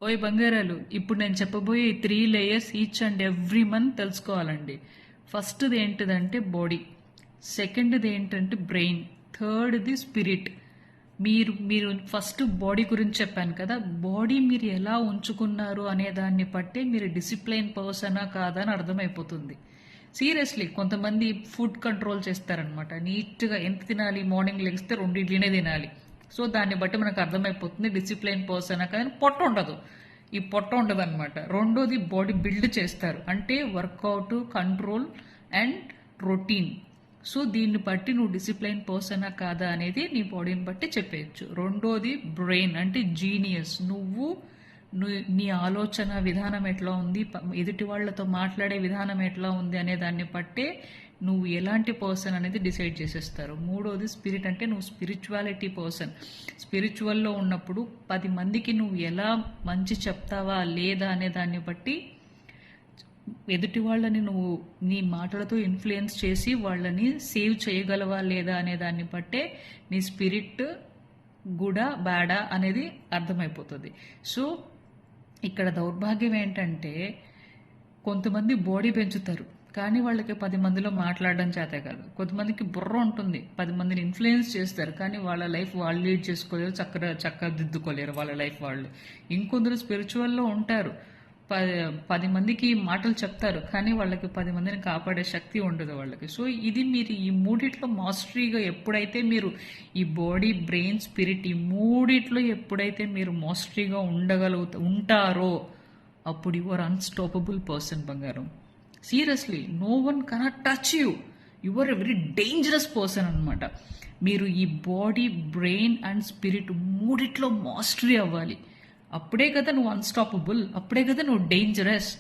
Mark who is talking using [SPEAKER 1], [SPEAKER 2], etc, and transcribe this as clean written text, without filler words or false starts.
[SPEAKER 1] ఓయ్ బంగారాలు, ఇప్పుడు నేను చెప్పబోయే ఈ 3 layers each and every month తెలుసుకోవాలండి. ఫస్ట్ది ఏంటిదంటే బాడీ, సెకండ్ది ఏంటంటే బ్రెయిన్, థర్డ్ది స్పిరిట్. మీరు మీరు ఫస్ట్ బాడీ గురించి చెప్పాను కదా. బాడీ మీరు ఎలా ఉంచుకున్నారు అనే దాన్ని బట్టి మీరు డిసిప్లైన్ పర్సనా కాదా అని అర్థమైపోతుంది. సీరియస్లీ కొంతమంది ఫుడ్ కంట్రోల్ చేస్తారనమాట. నీట్గా ఎంత తినాలి, మార్నింగ్ లెగిస్తే 2 ఇడ్లీనే తినాలి. సో దాన్ని బట్టి మనకు అర్థమైపోతుంది డిసిప్లైన్ పర్సన్ కానీ పొట్ట ఉండదు. ఈ పొట్ట ఉండదు అనమాట. రెండోది బాడీ బిల్డ్ చేస్తారు, అంటే workout, control and routine. So దీన్ని బట్టి నువ్వు డిసిప్లైన్ పర్సనా కాదా అనేది నీ బాడీని బట్టి చెప్పేయచ్చు. రెండోది బ్రెయిన్, అంటే జీనియస్. నీ ఆలోచన విధానం ఎట్లా ఉంది, ఎదుటి వాళ్ళతో మాట్లాడే విధానం ఎట్లా ఉంది అనే దాన్ని బట్టే నువ్వు ఎలాంటి పర్సన్ అనేది డిసైడ్ చేసేస్తారు. మూడోది స్పిరిట్, అంటే నువ్వు స్పిరిచువాలిటీ పర్సన్. స్పిరిచువల్లో ఉన్నప్పుడు 10 మందికి నువ్వు ఎలా మంచి చెప్తావా లేదా అనే దాన్ని బట్టి, ఎదుటి వాళ్ళని నువ్వు నీ మాటలతో ఇన్ఫ్లుయెన్స్ చేసి వాళ్ళని సేవ్ చేయగలవా లేదా అనే దాన్ని బట్టే నీ స్పిరిట్ గుడా బ్యాడా అనేది అర్థమైపోతుంది. సో ఇక్కడ దౌర్భాగ్యం ఏంటంటే కొంతమంది బాడీ పెంచుతారు కానీ వాళ్ళకి 10 మందిలో మాట్లాడడం చేత కాదు. కొంతమందికి బుర్ర ఉంటుంది, 10 మందిని ఇన్ఫ్లుయెన్స్ చేస్తారు కానీ వాళ్ళ లైఫ్ వాళ్ళు లీడ్ చేసుకోలేరు, చక్కదిద్దుకోలేరు వాళ్ళ లైఫ్ వాళ్ళు. ఇంకొందరు స్పిరిచువల్లో ఉంటారు, 10 మందికి మాటలు చెప్తారు కానీ వాళ్ళకి 10 మందిని కాపాడే శక్తి ఉండదు వాళ్ళకి. సో ఇది మీరు ఈ మూడిట్లో మాస్టరీగా ఎప్పుడైతే మీరు ఈ బాడీ, బ్రెయిన్, స్పిరిట్ ఈ మూడిట్లో ఎప్పుడైతే మీరు మాస్టరీగా ఉంటారో అప్పుడు యు ఆర్ అన్స్టాపబుల్ పర్సన్ బంగారం. Seriously no one cannot touch you. You are a very dangerous person అనమాట. మీరు ఈ బాడీ, బ్రెయిన్ అండ్ స్పిరిట్ మూడిట్లో మాస్టరీ అవ్వాలి. అప్పుడే కదా నువ్వు అన్స్టాపబుల్, అప్పుడే కదా నువ్వు డేంజరస్.